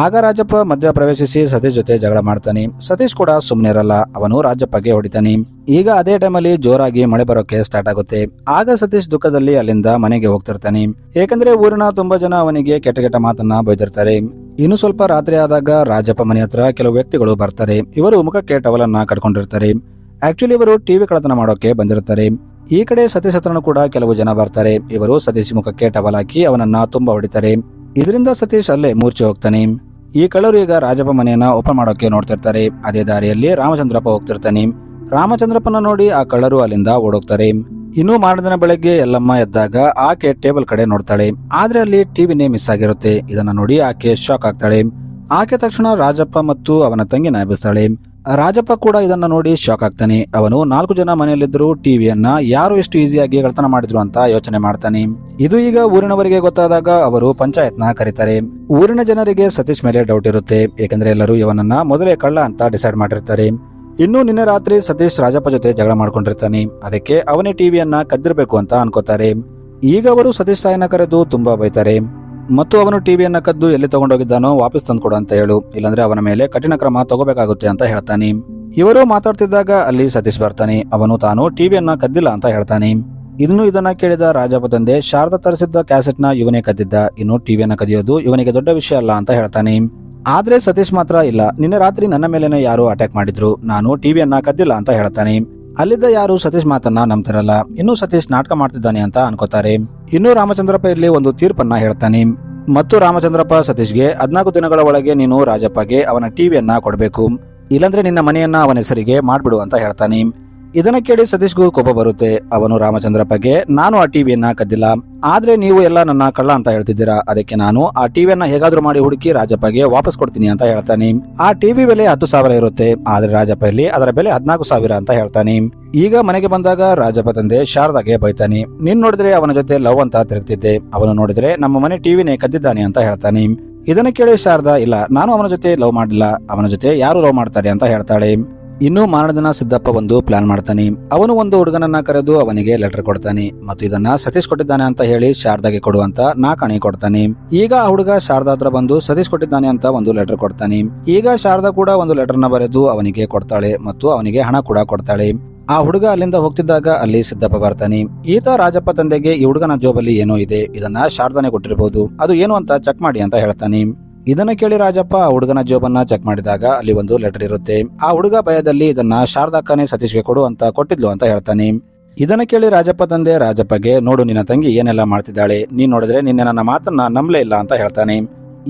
ಆಗ ರಾಜಪ್ಪ ಮಧ್ಯ ಪ್ರವೇಶಿಸಿ ಸತೀಶ್ ಜೊತೆ ಜಗಳ ಮಾಡ್ತಾನೆ. ಸತೀಶ್ ಕೂಡ ಸುಮ್ನೆ ಇರಲ್ಲ, ಅವನು ರಾಜಪ್ಪಗೆ ಹೊಡಿತಾನೆ. ಈಗ ಅದೇ ಟೈಮಲ್ಲಿ ಜೋರಾಗಿ ಮಳೆ ಬರೋಕೆ ಸ್ಟಾರ್ಟ್ ಆಗುತ್ತೆ. ಆಗ ಸತೀಶ್ ದುಃಖದಲ್ಲಿ ಅಲ್ಲಿಂದ ಮನೆಗೆ ಹೋಗ್ತಿರ್ತಾನೆ. ಏಕೆಂದ್ರೆ ಊರಿನ ತುಂಬಾ ಜನ ಅವನಿಗೆ ಕೆಟ್ಟ ಕೆಟ್ಟ ಮಾತನ್ನ ಬೈದಿರ್ತಾರೆ. ಇನ್ನು ಸ್ವಲ್ಪ ರಾತ್ರಿ ಆದಾಗ ರಾಜಪ್ಪ ಮನೆ ಹತ್ರ ಕೆಲವು ವ್ಯಕ್ತಿಗಳು ಬರ್ತಾರೆ. ಇವರು ಮುಖಕ್ಕೆ ಟವಲನ್ನ ಕಟ್ಕೊಂಡಿರ್ತಾರೆ. ಆಕ್ಚುಲಿ ಇವರು ಟಿವಿ ಕಳ್ಳತನ ಮಾಡೋಕೆ ಬಂದಿರ್ತಾರೆ. ಈ ಕಡೆ ಸತೀಶ್ ಹತ್ರನೂ ಕೂಡ ಕೆಲವು ಜನ ಬರ್ತಾರೆ. ಇವರು ಸತೀಶ್ ಮುಖಕ್ಕೆ ಟವಲ್ ಹಾಕಿ ಅವನನ್ನ ತುಂಬಾ ಹೊಡಿತಾರೆ. ಇದರಿಂದ ಸತೀಶ್ ಅಲ್ಲೇ ಮೂರ್ಛೆ ಹೋಗ್ತಾನೆ. ಈ ಕಳ್ಳರು ಈಗ ರಾಜಪ್ಪ ಮನೆಯನ್ನ ಓಪನ್ ಮಾಡೋಕೆ ನೋಡ್ತಿರ್ತಾರೆ. ಅದೇ ದಾರಿಯಲ್ಲಿ ರಾಮಚಂದ್ರಪ್ಪ ಹೋಗ್ತಿರ್ತಾನೆ. ರಾಮಚಂದ್ರಪ್ಪನ ನೋಡಿ ಆ ಕಳ್ಳರು ಅಲ್ಲಿಂದ ಓಡೋಗ್ತಾರೆ. ಇನ್ನು ಮಾರದಿನ ಬೆಳಗ್ಗೆ ಎಲ್ಲಮ್ಮ ಎದ್ದಾಗ ಆಕೆ ಟೇಬಲ್ ಕಡೆ ನೋಡ್ತಾಳೆ. ಆದ್ರೆ ಅಲ್ಲಿ ಟಿವಿನೇ ಮಿಸ್ ಆಗಿರುತ್ತೆ. ಇದನ್ನ ನೋಡಿ ಆಕೆ ಶಾಕ್ ಆಗ್ತಾಳೆ. ಆಕೆ ತಕ್ಷಣ ರಾಜಪ್ಪ ಮತ್ತು ಅವನ ತಂಗಿನ ಎಬ್ಬಿಸ್ತಾಳೆ. ರಾಜಪ್ಪ ಕೂಡ ಇದನ್ನ ನೋಡಿ ಶಾಕ್ ಆಗ್ತಾನೆ. ಅವನು 4 ಜನ ಮನೆಯಲ್ಲಿದ್ರು ಟಿವಿಯನ್ನ ಯಾರು ಎಷ್ಟು ಈಸಿಯಾಗಿ ಕಳ್ತನ ಮಾಡಿದ್ರು ಅಂತ ಯೋಚನೆ ಮಾಡ್ತಾನೆ. ಇದು ಈಗ ಊರಿನವರಿಗೆ ಗೊತ್ತಾದಾಗ ಅವರು ಪಂಚಾಯತ್ನ ಕರೀತಾರೆ. ಊರಿನ ಜನರಿಗೆ ಸತೀಶ್ ಮೇಲೆ ಡೌಟ್ ಇರುತ್ತೆ. ಏಕೆಂದ್ರೆ ಎಲ್ಲರೂ ಇವನನ್ನ ಮೊದಲೇ ಕಳ್ಳ ಅಂತ ಡಿಸೈಡ್ ಮಾಡಿರ್ತಾರೆ. ಇನ್ನು ನಿನ್ನೆ ರಾತ್ರಿ ಸತೀಶ್ ರಾಜಪ್ಪ ಜೊತೆ ಜಗಳ ಮಾಡ್ಕೊಂಡಿರ್ತಾನೆ. ಅದಕ್ಕೆ ಅವನೇ ಟಿವಿಯನ್ನ ಕದ್ದಿರ್ಬೇಕು ಅಂತ ಅನ್ಕೋತಾರೆ. ಈಗ ಅವರು ಸತೀಶ್ ತಾಯಿನ ಕರೆದು ತುಂಬಾ ಬೈತಾರೆ ಮತ್ತು ಅವನು ಟಿವಿಯನ್ನ ಕದ್ದು ಎಲ್ಲಿ ತಗೊಂಡೋಗಿದ್ದಾನೋ ವಾಪಸ್ ತಂದ್ಕೊಡು ಅಂತ ಹೇಳು, ಇಲ್ಲಾಂದ್ರೆ ಅವನ ಮೇಲೆ ಕಠಿಣ ಕ್ರಮ ತಗೋಬೇಕಾಗುತ್ತೆ ಅಂತ ಹೇಳ್ತಾನೆ. ಇವರು ಮಾತಾಡ್ತಿದ್ದಾಗ ಅಲ್ಲಿ ಸತೀಶ್ ಬರ್ತಾನೆ. ಅವನು ತಾನು ಟಿವಿಯನ್ನ ಕದ್ದಿಲ್ಲ ಅಂತ ಹೇಳ್ತಾನೆ. ಇನ್ನು ಇದನ್ನ ಕೇಳಿದ ರಾಜಪ್ಪ ತಂದೆ ಶಾರದಾ ತರಿಸಿದ್ದ ಕ್ಯಾಸೆಟ್ ನ ಇವನೇ ಕದ್ದಿದ್ದ, ಇನ್ನು ಟಿವಿಯನ್ನ ಕದಿಯೋದು ಇವನಿಗೆ ದೊಡ್ಡ ವಿಷಯ ಅಲ್ಲ ಅಂತ ಹೇಳ್ತಾನೆ. ಆದ್ರೆ ಸತೀಶ್ ಮಾತ್ರ ಇಲ್ಲ, ನಿನ್ನೆ ರಾತ್ರಿ ನನ್ನ ಮೇಲೆನೆ ಯಾರು ಅಟ್ಯಾಕ್ ಮಾಡಿದ್ರು, ನಾನು ಟಿವಿಯನ್ನ ಕದ್ದಿಲ್ಲ ಅಂತ ಹೇಳ್ತಾನೆ. ಅಲ್ಲಿದ್ದ ಯಾರು ಸತೀಶ್ ಮಾತನ್ನ ನಂಬ್ತಿರಲ್ಲ. ಇನ್ನು ಸತೀಶ್ ನಾಟಕ ಮಾಡ್ತಿದ್ದಾನೆ ಅಂತ ಅನ್ಕೋತಾರೆ. ಇನ್ನು ರಾಮಚಂದ್ರಪ್ಪ ಇಲ್ಲಿ ಒಂದು ತೀರ್ಪನ್ನ ಹೇಳ್ತಾನೆ ಮತ್ತು ರಾಮಚಂದ್ರಪ್ಪ ಸತೀಶ್ಗೆ 14 ದಿನಗಳ ಒಳಗೆ ನೀನು ರಾಜಪ್ಪಗೆ ಅವನ ಟಿವಿಯನ್ನ ಕೊಡಬೇಕು, ಇಲ್ಲಾಂದ್ರೆ ನಿನ್ನ ಮನೆಯನ್ನ ಅವನ ಹೆಸರಿಗೆ ಮಾಡ್ಬಿಡು ಅಂತ ಹೇಳ್ತಾನೆ. ಇದನ್ನ ಕೇಳಿ ಸತೀಶ್ಗೂ ಕೋಪ ಬರುತ್ತೆ. ಅವನು ರಾಮಚಂದ್ರಪ್ಪಗೆ ನಾನು ಆ ಟಿವಿಯನ್ನ ಕದ್ದಿಲ್ಲ, ಆದ್ರೆ ನೀವು ಎಲ್ಲ ನನ್ನ ಕಳ್ಳ ಅಂತ ಹೇಳ್ತಿದ್ದೀರಾ, ಅದಕ್ಕೆ ನಾನು ಆ ಟಿವಿಯನ್ನ ಹೇಗಾದ್ರೂ ಮಾಡಿ ಹುಡುಕಿ ರಾಜಪ್ಪಗೆ ವಾಪಸ್ ಕೊಡ್ತೀನಿ ಅಂತ ಹೇಳ್ತಾನೆ. ಆ ಟಿವಿ ಬೆಲೆ 10,000 ಇರುತ್ತೆ, ಆದ್ರೆ ರಾಜಪ್ಪ ಇಲ್ಲಿ ಅದರ ಬೆಲೆ 14,000 ಅಂತ ಹೇಳ್ತಾನೆ. ಈಗ ಮನೆಗೆ ಬಂದಾಗ ರಾಜಪ್ಪ ತಂದೆ ಶಾರದಾಗೆ ಬೈತಾನೆ. ನೀನ್ ನೋಡಿದ್ರೆ ಅವನ ಜೊತೆ ಲವ್ ಅಂತ ತಿರುಗ್ತಿದ್ದೆ, ಅವನು ನೋಡಿದ್ರೆ ನಮ್ಮ ಮನೆ ಟಿವಿನೇ ಕದ್ದಿದ್ದಾನೆ ಅಂತ ಹೇಳ್ತಾನೆ. ಇದನ್ನ ಕೇಳಿ ಶಾರದಾ ಇಲ್ಲ, ನಾನು ಅವನ ಜೊತೆ ಲವ್ ಮಾಡಿಲ್ಲ, ಅವನ ಜೊತೆ ಯಾರು ಲವ್ ಮಾಡ್ತಾರೆ ಅಂತ ಹೇಳ್ತಾಳೆ. ಇನ್ನು ಮಾರನೇ ದಿನ ಸಿದ್ದಪ್ಪ ಒಂದು ಪ್ಲಾನ್ ಮಾಡ್ತಾನೆ. ಅವನು ಒಂದು ಹುಡುಗನನ್ನ ಕರೆದು ಅವನಿಗೆ ಲೆಟರ್ ಕೊಡ್ತಾನೆ ಮತ್ತು ಇದನ್ನ ಸತೀಶ್ ಕೊಟ್ಟಿದ್ದಾನೆ ಅಂತ ಹೇಳಿ ಶಾರದಾಗೆ ಕೊಡುವಂತ ನಾಕಾಣಿ ಕೊಡ್ತಾನೆ. ಈಗ ಆ ಹುಡುಗ ಶಾರದಾ ಹತ್ರ ಬಂದು ಸತೀಶ್ ಕೊಟ್ಟಿದ್ದಾನೆ ಅಂತ ಒಂದು ಲೆಟರ್ ಕೊಡ್ತಾನೆ. ಈಗ ಶಾರದಾ ಕೂಡ ಒಂದು ಲೆಟರ್ ನ ಬರೆದು ಅವನಿಗೆ ಕೊಡ್ತಾಳೆ ಮತ್ತು ಅವನಿಗೆ ಹಣ ಕೂಡ ಕೊಡ್ತಾಳೆ. ಆ ಹುಡುಗ ಅಲ್ಲಿಂದ ಹೋಗ್ತಿದ್ದಾಗ ಅಲ್ಲಿ ಸಿದ್ದಪ್ಪ ಬರ್ತಾನೆ. ಈತ ರಾಜಪ್ಪ ತಂದೆಗೆ ಈ ಹುಡುಗನ ಜೋಬಲ್ಲಿ ಏನೋ ಇದೆ, ಇದನ್ನ ಶಾರದಾನೆ ಕೊಟ್ಟಿರಬಹುದು, ಅದು ಏನು ಅಂತ ಚೆಕ್ ಮಾಡಿ ಅಂತ ಹೇಳ್ತಾನೆ. ಇದನ್ನ ಕೇಳಿ ರಾಜಪ್ಪ ಆ ಹುಡುಗನ ಜೋಬನ್ನ ಚೆಕ್ ಮಾಡಿದಾಗ ಅಲ್ಲಿ ಒಂದು ಲೆಟರ್ ಇರುತ್ತೆ. ಆ ಹುಡುಗ ಭಯದಲ್ಲಿ ಇದನ್ನ ಶಾರದಾಕ್ಕನೇ ಸತೀಶ್ಗೆ ಕೊಡು ಅಂತ ಕೊಟ್ಟಿದ್ಲು ಅಂತ ಹೇಳ್ತಾನೆ. ಇದನ್ನ ಕೇಳಿ ರಾಜಪ್ಪ ತಂದೆ ರಾಜಪ್ಪಗೆ ನೋಡು ನಿನ್ನ ತಂಗಿ ಏನೆಲ್ಲ ಮಾಡ್ತಿದ್ದಾಳೆ, ನೀನ್ ನೋಡಿದ್ರೆ ನಿನ್ನೆ ನನ್ನ ಮಾತನ್ನ ನಂಬಲೇ ಇಲ್ಲ ಅಂತ ಹೇಳ್ತಾನೆ.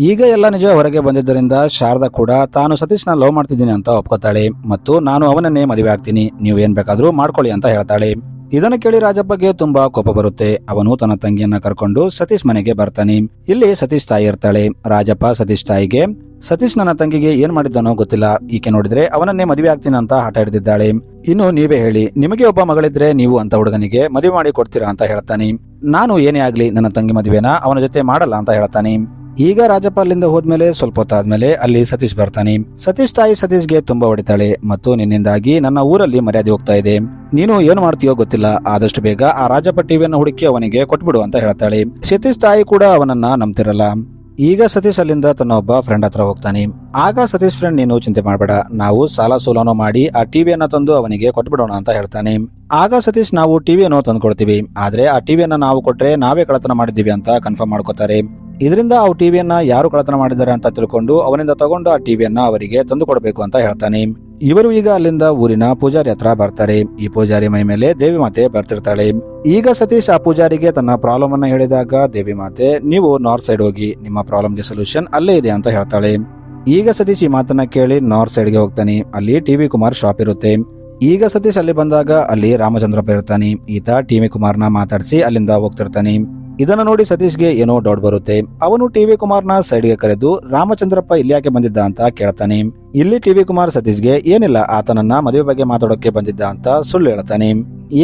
ಈಗ ಎಲ್ಲ ನಿಜ ಹೊರಗೆ ಬಂದಿದ್ದರಿಂದ ಶಾರದಾ ಕೂಡ ತಾನು ಸತೀಶ್ನ ಲವ್ ಮಾಡ್ತಿದ್ದೀನಿ ಅಂತ ಒಪ್ಕೋತಾಳೆ ಮತ್ತು ನಾನು ಅವನನ್ನೇ ಮದುವೆ ಆಗ್ತೀನಿ, ನೀವು ಏನ್ ಬೇಕಾದ್ರೂ ಮಾಡ್ಕೊಳ್ಳಿ ಅಂತ ಹೇಳ್ತಾಳೆ. ಇದನ್ನ ಕೇಳಿ ರಾಜಪ್ಪಗೆ ತುಂಬಾ ಕೋಪ ಬರುತ್ತೆ. ಅವನು ತನ್ನ ತಂಗಿಯನ್ನ ಕರ್ಕೊಂಡು ಸತೀಶ್ ಮನೆಗೆ ಬರ್ತಾನೆ. ಇಲ್ಲಿ ಸತೀಶ್ ತಾಯಿ ಇರ್ತಾಳೆ. ರಾಜಪ್ಪ ಸತೀಶ್ ತಾಯಿಗೆ ಸತೀಶ್ ನನ್ನ ತಂಗಿಗೆ ಏನ್ ಮಾಡಿದ್ದಾನೋ ಗೊತ್ತಿಲ್ಲ, ಈಕೆ ನೋಡಿದ್ರೆ ಅವನನ್ನೇ ಮದುವೆ ಆಗ್ತೀನಿ ಅಂತ ಹಠ ಹಿಡಿದಿದ್ದಾಳೆ, ಇನ್ನು ನೀವೇ ಹೇಳಿ, ನಿಮಗೆ ಒಬ್ಬ ಮಗಳಿದ್ರೆ ನೀವು ಅಂತ ಹುಡುಗನಿಗೆ ಮದುವೆ ಮಾಡಿ ಕೊಡ್ತೀರಾ ಅಂತ ಹೇಳ್ತಾನೆ. ನಾನು ಏನೇ ಆಗ್ಲಿ ನನ್ನ ತಂಗಿ ಮದುವೆನ ಅವನ ಜೊತೆ ಮಾಡಲ್ಲ ಅಂತ ಹೇಳ್ತಾನೆ. ಈಗ ರಾಜಪ್ಪ ಅಲ್ಲಿಂದ ಹೋದ್ಮೇಲೆ ಸ್ವಲ್ಪ ಹೊತ್ತಾದ್ಮೇಲೆ ಅಲ್ಲಿ ಸತೀಶ್ ಬರ್ತಾನೆ. ಸತೀಶ್ ತಾಯಿ ಸತೀಶ್ಗೆ ತುಂಬಾ ಹೊಡಿತಾಳೆ ಮತ್ತು ನಿನ್ನಿಂದಾಗಿ ನನ್ನ ಊರಲ್ಲಿ ಮರ್ಯಾದೆ ಹೋಗ್ತಾ ಇದೆ, ನೀನು ಏನು ಮಾಡ್ತೀಯೋ ಗೊತ್ತಿಲ್ಲ, ಆದಷ್ಟು ಬೇಗ ಆ ರಾಜಪ್ಪ ಟಿವಿಯನ್ನು ಹುಡುಕಿ ಅವನಿಗೆ ಕೊಟ್ಬಿಡು ಅಂತ ಹೇಳ್ತಾಳೆ. ಸತೀಶ್ ತಾಯಿ ಕೂಡ ಅವನನ್ನ ನಂಬ್ತಿರಲ್ಲ. ಈಗ ಸತೀಶ್ ಅಲ್ಲಿಂದ ತನ್ನ ಒಬ್ಬ ಫ್ರೆಂಡ್ ಹತ್ರ ಹೋಗ್ತಾನೆ. ಆಗ ಸತೀಶ್ ಫ್ರೆಂಡ್, ನೀನು ಚಿಂತೆ ಮಾಡಬೇಡ, ನಾವು ಸಾಲ ಸೋಲನೋ ಮಾಡಿ ಆ ಟಿವಿಯನ್ನ ತಂದು ಅವನಿಗೆ ಕೊಟ್ಬಿಡೋಣ ಅಂತ ಹೇಳ್ತಾನೆ. ಆಗ ಸತೀಶ್, ನಾವು ಟಿವಿಯನ್ನು ತಂದ್ಕೊಡ್ತೀವಿ, ಆದ್ರೆ ಆ ಟಿವಿಯನ್ನ ನಾವು ಕೊಟ್ರೆ ನಾವೇ ಕಳ್ಳತನ ಮಾಡಿದ್ದೀವಿ ಅಂತ ಕನ್ಫರ್ಮ್ ಮಾಡ್ಕೋತಾರೆ. ಇದರಿಂದ ಆ ಟಿವಿಯನ್ನ ಯಾರು ಕಳ್ಳತನ ಮಾಡಿದ್ದಾರೆ ಅಂತ ತಿಳ್ಕೊಂಡು ಅವನಿಂದ ತಗೊಂಡು ಆ ಟಿವಿಯನ್ನ ಅವರಿಗೆ ತಂದು ಕೊಡಬೇಕು ಅಂತ ಹೇಳ್ತಾನೆ. ಇವರು ಈಗ ಅಲ್ಲಿಂದ ಊರಿನ ಪೂಜಾರಿ ಹತ್ರ ಬರ್ತಾರೆ. ಈ ಪೂಜಾರಿ ಮೈ ಮೇಲೆ ದೇವಿ ಮಾತೆ ಬರ್ತಿರ್ತಾಳೆ. ಈಗ ಸತೀಶ್ ಆ ಪೂಜಾರಿಗೆ ತನ್ನ ಪ್ರಾಬ್ಲಮ್ ಅನ್ನ ಹೇಳಿದಾಗ ದೇವಿ ಮಾತೆ, ನೀವು ನಾರ್ತ್ ಸೈಡ್ ಹೋಗಿ, ನಿಮ್ಮ ಪ್ರಾಬ್ಲಮ್ಗೆ ಸೊಲ್ಯೂಷನ್ ಅಲ್ಲೇ ಇದೆ ಅಂತ ಹೇಳ್ತಾಳೆ. ಈಗ ಸತೀಶ್ ಈ ಮಾತನ್ನ ಕೇಳಿ ನಾರ್ತ್ ಸೈಡ್ಗೆ ಹೋಗ್ತಾನೆ. ಅಲ್ಲಿ ಟಿವಿ ಕುಮಾರ್ ಶಾಪ್ ಇರುತ್ತೆ. ಈಗ ಸತೀಶ್ ಅಲ್ಲಿ ಬಂದಾಗ ಅಲ್ಲಿ ರಾಮಚಂದ್ರಪ್ಪ ಇರ್ತಾನೆ. ಈತ ಟಿವಿ ಕುಮಾರ್ನ ಮಾತಾಡಿಸಿ ಅಲ್ಲಿಂದ ಹೋಗ್ತಿರ್ತಾನೆ. ಇದನ್ನ ನೋಡಿ ಸತೀಶ್ಗೆ ಏನೋ ಡೌಟ್ ಬರುತ್ತೆ. ಅವನು ಟಿವಿ ಕುಮಾರ್ನ ಸೈಡ್ಗೆ ಕರೆದು ರಾಮಚಂದ್ರಪ್ಪ ಇಲ್ಲಿ ಯಾಕೆ ಬಂದಿದ್ದ ಅಂತ ಕೇಳ್ತಾನೆ. ಇಲ್ಲಿ ಟಿವಿ ಕುಮಾರ್ ಸತೀಶ್ಗೆ ಏನಿಲ್ಲ, ಆತನನ್ನ ಮದುವೆ ಬಗ್ಗೆ ಮಾತಾಡೋಕೆ ಬಂದಿದ್ದ ಅಂತ ಸುಳ್ಳು ಹೇಳ್ತಾನೆ.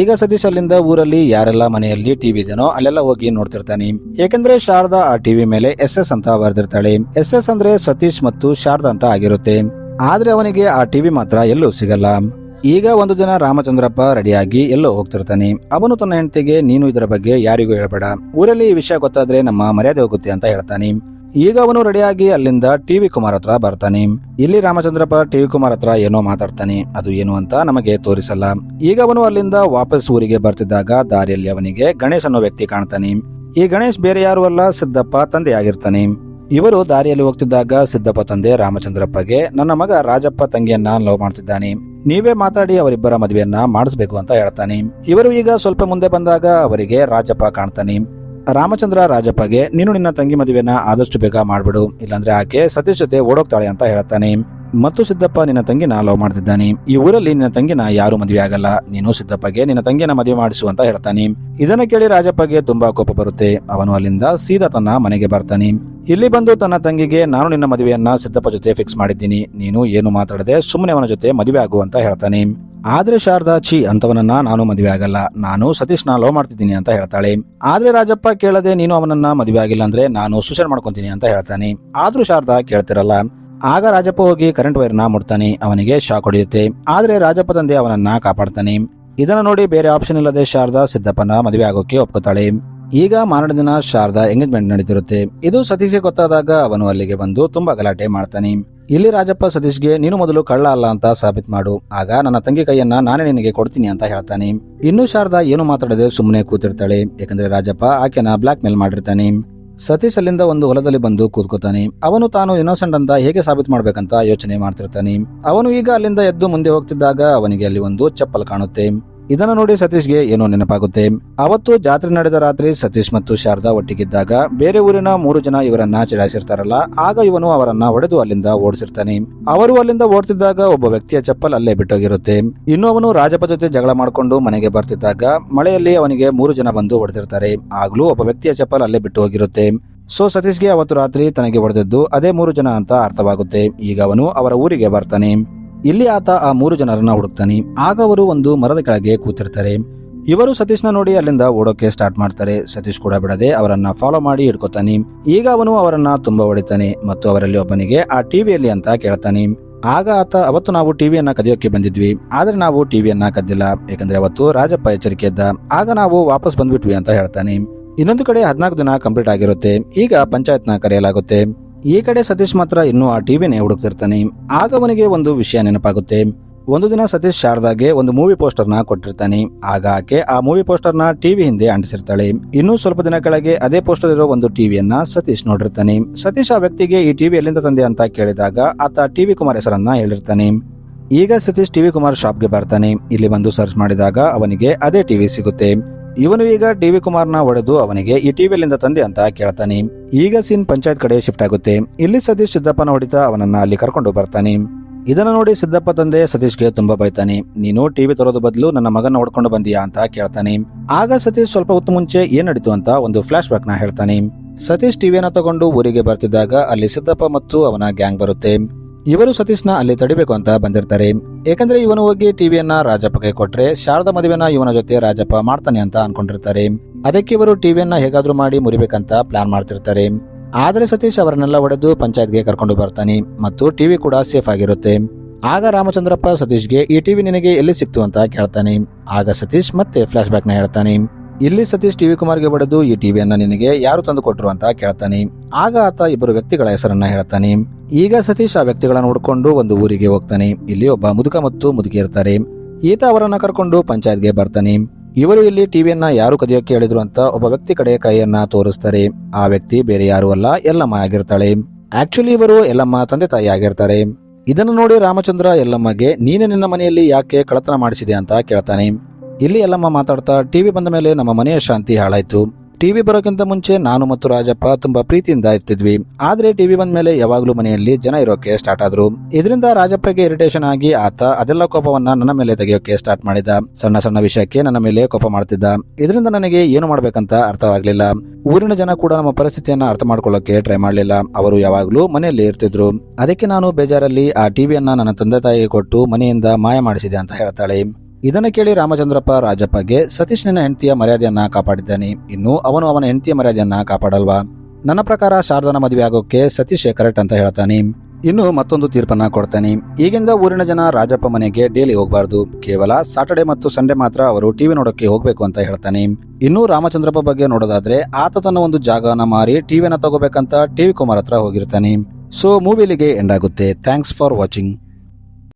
ಈಗ ಸತೀಶ್ ಅಲ್ಲಿಂದ ಊರಲ್ಲಿ ಯಾರೆಲ್ಲ ಮನೆಯಲ್ಲಿ ಟಿವಿ ಇದೆನೋ ಅಲ್ಲೆಲ್ಲ ಹೋಗಿ ನೋಡ್ತಿರ್ತಾನೆ. ಯಾಕಂದ್ರೆ ಶಾರದಾ ಆ ಟಿವಿ ಮೇಲೆ SS ಅಂತ ಬರ್ದಿರ್ತಾಳೆ. SS ಅಂದ್ರೆ ಸತೀಶ್ ಮತ್ತು ಶಾರದಾ ಅಂತ ಆಗಿರುತ್ತೆ. ಆದ್ರೆ ಅವನಿಗೆ ಆ ಟಿವಿ ಮಾತ್ರ ಎಲ್ಲೂ ಸಿಗಲ್ಲ. ಈಗ ಒಂದು ದಿನ ರಾಮಚಂದ್ರಪ್ಪ ರೆಡಿಯಾಗಿ ಎಲ್ಲೋ ಹೋಗ್ತಿರ್ತಾನೆ. ಅವನು ತನ್ನ ಹೆಂಡತಿಗೆ, ನೀನು ಇದರ ಬಗ್ಗೆ ಯಾರಿಗೂ ಹೇಳ್ಬೇಡ, ಊರಲ್ಲಿ ಈ ವಿಷಯ ಗೊತ್ತಾದ್ರೆ ನಮ್ಮ ಮರ್ಯಾದೆ ಹೋಗುತ್ತೆ ಅಂತ ಹೇಳ್ತಾನೆ. ಈಗ ಅವನು ರೆಡಿಯಾಗಿ ಅಲ್ಲಿಂದ ಟಿವಿ ಕುಮಾರ್ ಹತ್ರ ಬರ್ತಾನೆ. ಇಲ್ಲಿ ರಾಮಚಂದ್ರಪ್ಪ ಟಿವಿ ಕುಮಾರ್ ಹತ್ರ ಏನೋ ಮಾತಾಡ್ತಾನೆ, ಅದು ಏನು ಅಂತ ನಮಗೆ ತೋರಿಸಲ್ಲ. ಈಗ ಅವನು ಅಲ್ಲಿಂದ ವಾಪಸ್ ಊರಿಗೆ ಬರ್ತಿದ್ದಾಗ ದಾರಿಯಲ್ಲಿ ಅವನಿಗೆ ಗಣೇಶ್ ಅನ್ನೋ ವ್ಯಕ್ತಿ ಕಾಣ್ತಾನೆ. ಈ ಗಣೇಶ್ ಬೇರೆ ಯಾರು ಅಲ್ಲ, ಸಿದ್ದಪ್ಪ ತಂದೆ ಆಗಿರ್ತಾನೆ. ಇವರು ದಾರಿಯಲ್ಲಿ ಹೋಗ್ತಿದ್ದಾಗ ಸಿದ್ದಪ್ಪ ತಂದೆ ರಾಮಚಂದ್ರಪ್ಪಗೆ, ನನ್ನ ಮಗ ರಾಜಪ್ಪ ತಂಗಿಯನ್ನ ಲವ್ ಮಾಡ್ತಿದ್ದಾನೆ, ನೀವೇ ಮಾತಾಡಿ ಅವರಿಬ್ಬರ ಮದುವೆಯನ್ನ ಮಾಡಿಸ್ಬೇಕು ಅಂತ ಹೇಳ್ತಾನೆ. ಇವರು ಈಗ ಸ್ವಲ್ಪ ಮುಂದೆ ಬಂದಾಗ ಅವರಿಗೆ ರಾಜಪ್ಪ ಕಾಣ್ತಾನೆ. ರಾಮಚಂದ್ರ ರಾಜಪ್ಪಗೆ, ನೀನು ನಿನ್ನ ತಂಗಿ ಮದುವೆನ ಆದಷ್ಟು ಬೇಗ ಮಾಡ್ಬಿಡು, ಇಲ್ಲಾಂದ್ರೆ ಆಕೆ ಸತೀಶ್ ಜೊತೆ ಓಡೋಗ್ತಾಳೆ ಅಂತ ಹೇಳ್ತಾನೆ. ಮತ್ತು ಸಿದ್ದಪ್ಪ ನಿನ್ನ ತಂಗಿನ ಲವ್ ಮಾಡ್ತಿದ್ದಾನೆ, ಈ ಊರಲ್ಲಿ ನಿನ್ನ ತಂಗಿನ ಯಾರು ಮದುವೆ ಆಗಲ್ಲ, ನೀನು ಸಿದ್ದಪ್ಪಗೆ ನಿನ್ನ ತಂಗಿನ ಮದುವೆ ಮಾಡಿಸು ಅಂತ ಹೇಳ್ತಾನೆ. ಇದನ್ನ ಕೇಳಿ ರಾಜಪ್ಪಗೆ ತುಂಬಾ ಕೋಪ ಬರುತ್ತೆ. ಅವನು ಅಲ್ಲಿಂದ ಸೀದಾ ತನ್ನ ಮನೆಗೆ ಬರ್ತಾನೆ. ಇಲ್ಲಿ ಬಂದು ತನ್ನ ತಂಗಿಗೆ, ನಾನು ನಿನ್ನ ಮದುವೆಯನ್ನ ಸಿದ್ದಪ್ಪ ಜೊತೆ ಫಿಕ್ಸ್ ಮಾಡಿದ್ದೀನಿ, ನೀನು ಏನು ಮಾತಾಡದೆ ಸುಮ್ಮನೆ ಅವನ ಜೊತೆ ಮದುವೆ ಆಗು ಅಂತ ಹೇಳ್ತಾನೆ. ಆದ್ರೆ ಶಾರದಾ, ಅಂತವನನ್ನ ನಾನು ಮದುವೆ ಆಗಲ್ಲ, ನಾನು ಸತೀಶ್ನ ಲವ್ ಮಾಡ್ತಿದ್ದೀನಿ ಅಂತ ಹೇಳ್ತಾಳೆ. ಆದ್ರೆ ರಾಜಪ್ಪ ಕೇಳದೆ, ನೀನು ಅವನನ್ನ ಮದುವೆ ಆಗಿಲ್ಲ ಅಂದ್ರೆ ನಾನು ಸೂಸೈಡ್ ಮಾಡ್ಕೊಂತೀನಿ ಅಂತ ಹೇಳ್ತಾನೆ. ಆದ್ರೂ ಶಾರದಾ ಕೇಳ್ತಿರಲ್ಲ. ಆಗ ರಾಜಪ್ಪ ಹೋಗಿ ಕರೆಂಟ್ ವೈರ್ನ ಮುಟ್ತಾನೆ. ಅವನಿಗೆ ಶಾಕ್ ಹೊಡೆಯುತ್ತೆ. ಆದ್ರೆ ರಾಜಪ್ಪ ತಂದೆ ಅವನನ್ನ ಕಾಪಾಡ್ತಾನೆ. ಇದನ್ನ ನೋಡಿ ಬೇರೆ ಆಪ್ಷನ್ ಇಲ್ಲದೆ ಶಾರದಾ ಸಿದ್ದಪ್ಪನ ಮದುವೆ ಆಗೋಕೆ ಒಪ್ಕೋತಾಳೆ. ಈಗ ಮಾರನೇ ದಿನ ಶಾರದಾ ಎಂಗೇಜ್ಮೆಂಟ್ ನಡೀತಿರುತ್ತೆ. ಇದು ಸತೀಶ್ಗೆ ಗೊತ್ತಾದಾಗ ಅವನು ಅಲ್ಲಿಗೆ ಬಂದು ತುಂಬಾ ಗಲಾಟೆ ಮಾಡ್ತಾನೆ. ಇಲ್ಲಿ ರಾಜಪ್ಪ ಸತೀಶ್ಗೆ, ನೀನು ಮೊದಲು ಕಳ್ಳ ಅಲ್ಲ ಅಂತ ಸಾಬೀತ್ ಮಾಡು, ಆಗ ನನ್ನ ತಂಗಿ ಕೈಯನ್ನ ನಾನೇ ನಿನಗೆ ಕೊಡ್ತೀನಿ ಅಂತ ಹೇಳ್ತಾನೆ. ಇನ್ನು ಶಾರದಾ ಏನು ಮಾತಾಡದೆ ಸುಮ್ಮನೆ ಕೂತಿರ್ತಾಳೆ. ಯಾಕಂದ್ರೆ ರಾಜಪ್ಪ ಆಕೆನ ಬ್ಲಾಕ್ ಮೇಲ್ ಮಾಡಿರ್ತಾನೆ. ಸತೀಶ್ ಅಲ್ಲಿಂದ ಒಂದು ಹೊಲದಲ್ಲಿ ಬಂದು ಕೂತ್ಕೋತಾನೆ. ಅವನು ತಾನು ಇನ್ನೋಸೆಂಟ್ ಅಂತ ಹೇಗೆ ಸಾಬೀತ್ ಮಾಡ್ಬೇಕಂತ ಯೋಚನೆ ಮಾಡ್ತಿರ್ತಾನೆ. ಅವನು ಈಗ ಅಲ್ಲಿಂದ ಎದ್ದು ಮುಂದೆ ಹೋಗ್ತಿದ್ದಾಗ ಅವನಿಗೆ ಅಲ್ಲಿ ಒಂದು ಚಪ್ಪಲ್ ಕಾಣುತ್ತೆ. ಇದನ್ನು ನೋಡಿ ಸತೀಶ್ಗೆ ಏನೋ ನೆನಪಾಗುತ್ತೆ. ಅವತ್ತು ಜಾತ್ರೆ ನಡೆದ ರಾತ್ರಿ ಸತೀಶ್ ಮತ್ತು ಶಾರದಾ ಒಟ್ಟಿಗಿದ್ದಾಗ ಬೇರೆ ಊರಿನ 3 ಜನ ಇವರನ್ನ ಚಿಡಾಯಿಸಿರ್ತಾರಲ್ಲ, ಆಗ ಇವನು ಅವರನ್ನ ಹೊಡೆದು ಅಲ್ಲಿಂದ ಓಡಿಸಿರ್ತಾನೆ. ಅವರು ಅಲ್ಲಿಂದ ಓಡ್ತಿದ್ದಾಗ ಒಬ್ಬ ವ್ಯಕ್ತಿಯ ಚಪ್ಪಲ್ ಅಲ್ಲೇ ಬಿಟ್ಟೋಗಿರುತ್ತೆ. ಇನ್ನು ಅವನು ರಾಜಪ್ಪ ಜೊತೆ ಜಗಳ ಮಾಡ್ಕೊಂಡು ಮನೆಗೆ ಬರ್ತಿದ್ದಾಗ ಮಳೆಯಲ್ಲಿ ಅವನಿಗೆ 3 ಜನ ಬಂದು ಹೊಡೆದಿರ್ತಾರೆ. ಆಗ್ಲೂ ಒಬ್ಬ ವ್ಯಕ್ತಿಯ ಚಪ್ಪಲ್ ಅಲ್ಲೇ ಬಿಟ್ಟು ಹೋಗಿರುತ್ತೆ. ಸೊ ಸತೀಶ್ಗೆ ಅವತ್ತು ರಾತ್ರಿ ತನಗೆ ಹೊಡೆದದ್ದು ಅದೇ 3 ಜನ ಅಂತ ಅರ್ಥವಾಗುತ್ತೆ. ಈಗ ಅವನು ಅವರ ಊರಿಗೆ ಬರ್ತಾನೆ. ಇಲ್ಲಿ ಆತ ಆ 3 ಜನರನ್ನ ಹುಡುಕ್ತಾನೆ. ಆಗ ಅವರು ಒಂದು ಮರದ ಕೆಳಗೆ ಕೂತಿರ್ತಾರೆ. ಇವರು ಸತೀಶ್ನ ನೋಡಿ ಅಲ್ಲಿಂದ ಓಡೋಕೆ ಸ್ಟಾರ್ಟ್ ಮಾಡ್ತಾರೆ. ಸತೀಶ್ ಕೂಡ ಬಿಡದೆ ಅವರನ್ನ ಫಾಲೋ ಮಾಡಿ ಹಿಡ್ಕೊತಾನೆ. ಈಗ ಅವನು ಅವರನ್ನ ತುಂಬಾ ಹೊಡಿತಾನೆ ಮತ್ತು ಅವರಲ್ಲಿ ಒಬ್ಬನಿಗೆ ಆ ಟಿವಿಯಲ್ಲಿ ಅಂತ ಕೇಳ್ತಾನೆ. ಆಗ ಆತ, ಅವತ್ತು ನಾವು ಟಿವಿಯನ್ನ ಕದಿಯೋಕೆ ಬಂದಿದ್ವಿ, ಆದ್ರೆ ನಾವು ಟಿವಿಯನ್ನ ಕದ್ದಿಲ್ಲ, ಯಾಕಂದ್ರೆ ಅವತ್ತು ರಾಜಪ್ಪ ಎಚ್ಚರಿಕೆ ಇದ್ದ, ಆಗ ನಾವು ವಾಪಸ್ ಬಂದ್ಬಿಟ್ವಿ ಅಂತ ಹೇಳ್ತಾನೆ. ಇನ್ನೊಂದು ಕಡೆ 14 ದಿನ ಕಂಪ್ಲೀಟ್ ಆಗಿರುತ್ತೆ. ಈಗ ಪಂಚಾಯತ್ನ ಕರೆಯಲಾಗುತ್ತೆ. ಈ ಕಡೆ ಸತೀಶ್ ಮಾತ್ರ ಇನ್ನೂ ಆ ಟಿವಿನೇ ಹುಡುಕ್ತಿರ್ತಾನೆ. ಆಗ ಅವನಿಗೆ ಒಂದು ವಿಷಯ ನೆನಪಾಗುತ್ತೆ. ಒಂದು ದಿನ ಸತೀಶ್ ಶಾರದಾಗೆ ಒಂದು ಮೂವಿ ಪೋಸ್ಟರ್ನ ಕೊಟ್ಟಿರ್ತಾನೆ. ಆಗ ಆಕೆ ಆ ಮೂವಿ ಪೋಸ್ಟರ್ನ ಟಿವಿ ಹಿಂದೆ ಅಂಟಿಸಿರ್ತಾಳೆ. ಇನ್ನು ಸ್ವಲ್ಪ ದಿನ ಕೆಳಗೆ ಅದೇ ಪೋಸ್ಟರ್ ಇರೋ ಒಂದು ಟಿವಿಯನ್ನ ಸತೀಶ್ ನೋಡಿರ್ತಾನೆ. ಸತೀಶ್ ಆ ವ್ಯಕ್ತಿಗೆ ಈ ಟಿವಿ ಎಲ್ಲಿಂದ ತಂದೆ ಅಂತ ಕೇಳಿದಾಗ ಆತ ಟಿವಿ ಕುಮಾರ್ ಹೆಸರನ್ನ ಹೇಳಿರ್ತಾನೆ. ಈಗ ಸತೀಶ್ ಟಿವಿ ಕುಮಾರ್ ಶಾಪ್ಗೆ ಬರ್ತಾನೆ. ಇಲ್ಲಿ ಬಂದು ಸರ್ಚ್ ಮಾಡಿದಾಗ ಅವನಿಗೆ ಅದೇ ಟಿವಿ ಸಿಗುತ್ತೆ. ಇವನು ಈಗ ಟಿವಿ ಕುಮಾರ್ನ ಹೊಡೆದು ಅವನಿಗೆ ಈ ಟಿವಿಯಲ್ಲಿಂದ ತಂದೆ ಅಂತ ಕೇಳ್ತಾನೆ. ಈಗ ಸೀನ್ ಪಂಚಾಯತ್ ಕಡೆ ಶಿಫ್ಟ್ ಆಗುತ್ತೆ. ಇಲ್ಲಿ ಸತೀಶ್ ಸಿದ್ದಪ್ಪನ ಹೊಡಿತಾ ಅವನನ್ನ ಅಲ್ಲಿ ಕರ್ಕೊಂಡು ಬರ್ತಾನೆ. ಇದನ್ನ ನೋಡಿ ಸಿದ್ದಪ್ಪ ತಂದೆ ಸತೀಶ್ಗೆ ತುಂಬಾ ಬೈತಾನೆ. ನೀನು ಟಿವಿ ತರೋದು ಬದಲು ನನ್ನ ಮಗನ ಹೊಡ್ಕೊಂಡು ಬಂದಿಯಾ ಅಂತ ಕೇಳ್ತಾನೆ. ಆಗ ಸತೀಶ್ ಸ್ವಲ್ಪ ಹೊತ್ತು ಮುಂಚೆ ಏನ್ ನಡೀತು ಅಂತ ಒಂದು ಫ್ಲಾಶ್ ಬ್ಯಾಕ್ ನ ಹೇಳ್ತಾನೆ. ಸತೀಶ್ ಟಿವಿಯನ್ನ ತಗೊಂಡು ಊರಿಗೆ ಬರ್ತಿದ್ದಾಗ ಅಲ್ಲಿ ಸಿದ್ದಪ್ಪ ಮತ್ತು ಅವನ ಗ್ಯಾಂಗ್ ಬರುತ್ತೆ. ಇವರು ಸತೀಶ್ನ ಅಲ್ಲಿ ತಡಿಬೇಕು ಅಂತ ಬಂದಿರ್ತಾರೆ. ಯಾಕಂದ್ರೆ ಇವನು ಹೋಗಿ ಟಿವಿಯನ್ನ ರಾಜಪ್ಪಗೆ ಕೊಟ್ರೆ ಶಾರದಾ ಮದುವೆನ ಇವನ ಜೊತೆ ರಾಜಪ್ಪ ಮಾಡ್ತಾನೆ ಅಂತ ಅನ್ಕೊಂಡಿರ್ತಾರೆ. ಅದಕ್ಕೆ ಇವರು ಟಿವಿಯನ್ನ ಹೇಗಾದ್ರೂ ಮಾಡಿ ಮುರಿಬೇಕಂತ ಪ್ಲಾನ್ ಮಾಡ್ತಿರ್ತಾರೆ. ಆದರೆ ಸತೀಶ್ ಅವರನ್ನೆಲ್ಲ ಹೊಡೆದು ಪಂಚಾಯತ್ಗೆ ಕರ್ಕೊಂಡು ಬರ್ತಾನೆ ಮತ್ತು ಟಿವಿ ಕೂಡ ಸೇಫ್ ಆಗಿರುತ್ತೆ. ಆಗ ರಾಮಚಂದ್ರಪ್ಪ ಸತೀಶ್ಗೆ ಈ ಟಿವಿ ನಿನಗೆ ಎಲ್ಲಿ ಸಿಕ್ತು ಅಂತ ಕೇಳ್ತಾನೆ. ಆಗ ಸತೀಶ್ ಮತ್ತೆ ಫ್ಲಾಶ್ ಬ್ಯಾಕ್ ನ ಹೇಳ್ತಾನೆ. ಇಲ್ಲಿ ಸತೀಶ್ ಟಿವಿ ಕುಮಾರ್ಗೆ ಹೊಡೆದು ಈ ಟಿವಿಯನ್ನ ನಿನಗೆ ಯಾರು ತಂದು ಕೊಟ್ರು ಅಂತ ಕೇಳ್ತಾನೆ. ಆಗ ಆತ ಇಬ್ಬರು ವ್ಯಕ್ತಿಗಳ ಹೆಸರನ್ನ ಹೇಳ್ತಾನೆ. ಈಗ ಸತೀಶ್ ಆ ವ್ಯಕ್ತಿಗಳನ್ನ ಹುಡ್ಕೊಂಡು ಒಂದು ಊರಿಗೆ ಹೋಗ್ತಾನೆ. ಇಲ್ಲಿ ಒಬ್ಬ ಮುದುಕ ಮತ್ತು ಮುದುಕಿ ಇರ್ತಾರೆ. ಈತ ಅವರನ್ನ ಕರ್ಕೊಂಡು ಪಂಚಾಯತ್ಗೆ ಬರ್ತಾನೆ. ಇವರು ಇಲ್ಲಿ ಟಿವಿಯನ್ನ ಯಾರು ಕದಿಯೋಕೆ ಹೇಳಿದ್ರು ಅಂತ ಒಬ್ಬ ವ್ಯಕ್ತಿ ಕಡೆ ಕೈಯನ್ನ ತೋರಿಸ್ತಾರೆ. ಆ ವ್ಯಕ್ತಿ ಬೇರೆ ಯಾರು ಅಲ್ಲ, ಯಲ್ಲಮ್ಮ ಆಗಿರ್ತಾಳೆ. ಆಕ್ಚುಲಿ ಇವರು ಯಲ್ಲಮ್ಮ ತಂದೆ ತಾಯಿ ಆಗಿರ್ತಾರೆ. ಇದನ್ನು ನೋಡಿ ರಾಮಚಂದ್ರ ಯಲ್ಲಮ್ಮಗೆ ನೀನೆ ನಿನ್ನ ಮನೆಯಲ್ಲಿ ಯಾಕೆ ಕಳ್ಳತನ ಮಾಡಿಸಿದೆ ಅಂತ ಕೇಳ್ತಾನೆ. ಇಲ್ಲಿ ಯಲ್ಲಮ್ಮ ಮಾತಾಡ್ತಾ, ಟಿವಿ ಬಂದ ಮೇಲೆ ನಮ್ಮ ಮನೆಯ ಶಾಂತಿ ಹಾಳಾಯ್ತು. ಟಿವಿ ಬರೋಕ್ಕಿಂತ ಮುಂಚೆ ನಾನು ಮತ್ತು ರಾಜಪ್ಪ ತುಂಬಾ ಪ್ರೀತಿಯಿಂದ ಇರ್ತಿದ್ವಿ. ಆದ್ರೆ ಟಿವಿ ಬಂದ ಮೇಲೆ ಯಾವಾಗ್ಲೂ ಮನೆಯಲ್ಲಿ ಜನ ಇರೋಕೆ ಸ್ಟಾರ್ಟ್ ಆದ್ರು. ಇದರಿಂದ ರಾಜಪ್ಪಗೆ ಇರಿಟೇಷನ್ ಆಗಿ ಆತ ಅದೆಲ್ಲ ಕೋಪವನ್ನ ನನ್ನ ಮೇಲೆ ತೆಗೆಯೋಕೆ ಸ್ಟಾರ್ಟ್ ಮಾಡಿದ. ಸಣ್ಣ ಸಣ್ಣ ವಿಷಯಕ್ಕೆ ನನ್ನ ಮೇಲೆ ಕೋಪ ಮಾಡ್ತಿದ್ದ. ಇದರಿಂದ ನನಗೆ ಏನು ಮಾಡ್ಬೇಕಂತ ಅರ್ಥವಾಗ್ಲಿಲ್ಲ. ಊರಿನ ಜನ ಕೂಡ ನಮ್ಮ ಪರಿಸ್ಥಿತಿಯನ್ನ ಅರ್ಥ ಮಾಡ್ಕೊಳ್ಳೋಕೆ ಟ್ರೈ ಮಾಡ್ಲಿಲ್ಲ. ಅವರು ಯಾವಾಗ್ಲೂ ಮನೆಯಲ್ಲಿ ಇರ್ತಿದ್ರು. ಅದಕ್ಕೆ ನಾನು ಬೇಜಾರಲ್ಲಿ ಆ ಟಿವಿಯನ್ನ ನನ್ನ ತಂದೆ ತಾಯಿಗೆ ಕೊಟ್ಟು ಮನೆಯಿಂದ ಮಾಯ ಮಾಡಿಸಿದೆ ಅಂತ ಹೇಳ್ತಾಳೆ. ಇದನ್ನ ಕೇಳಿ ರಾಮಚಂದ್ರಪ್ಪ ರಾಜಪ್ಪಗೆ, ಸತೀಶ್ ನಿನ್ನ ಹೆಂಡತಿಯ ಮರ್ಯಾದೆಯನ್ನ ಕಾಪಾಡಿದ್ದಾನೆ, ಇನ್ನು ಅವನು ಅವನ ಹೆಂಡತಿಯ ಮರ್ಯಾದೆಯನ್ನ ಕಾಪಾಡಲ್ವಾ? ನನ್ನ ಪ್ರಕಾರ ಶಾರದನ ಮದುವೆ ಆಗೋಕೆ ಸತೀಶ್ ಕರೆಕ್ಟ್ ಅಂತ ಹೇಳ್ತಾನೆ. ಇನ್ನು ಮತ್ತೊಂದು ತೀರ್ಪನ್ನ ಕೊಡ್ತಾನೆ. ಈಗಿಂದ ಊರಿನ ಜನ ರಾಜಪ್ಪ ಮನೆಗೆ ಡೈಲಿ ಹೋಗಬಾರ್ದು, ಕೇವಲ ಸಾಟರ್ಡೆ ಮತ್ತು ಸಂಡೇ ಮಾತ್ರ ಅವರು ಟಿವಿ ನೋಡೋಕೆ ಹೋಗ್ಬೇಕು ಅಂತ ಹೇಳ್ತಾನೆ. ಇನ್ನು ರಾಮಚಂದ್ರಪ್ಪ ಬಗ್ಗೆ ನೋಡೋದಾದ್ರೆ ಆತ ತನ್ನ ಒಂದು ಜಾಗನ ಮಾರಿ ಟಿವಿನ ತಗೋಬೇಕಂತ ಟಿವಿ ಕುಮಾರ್ ಹತ್ರ ಹೋಗಿರ್ತಾನೆ. ಸೊ ಮೂವಿಲಿಗೆ ಎಂಡ್ ಆಗುತ್ತೆ. Thanks for watching.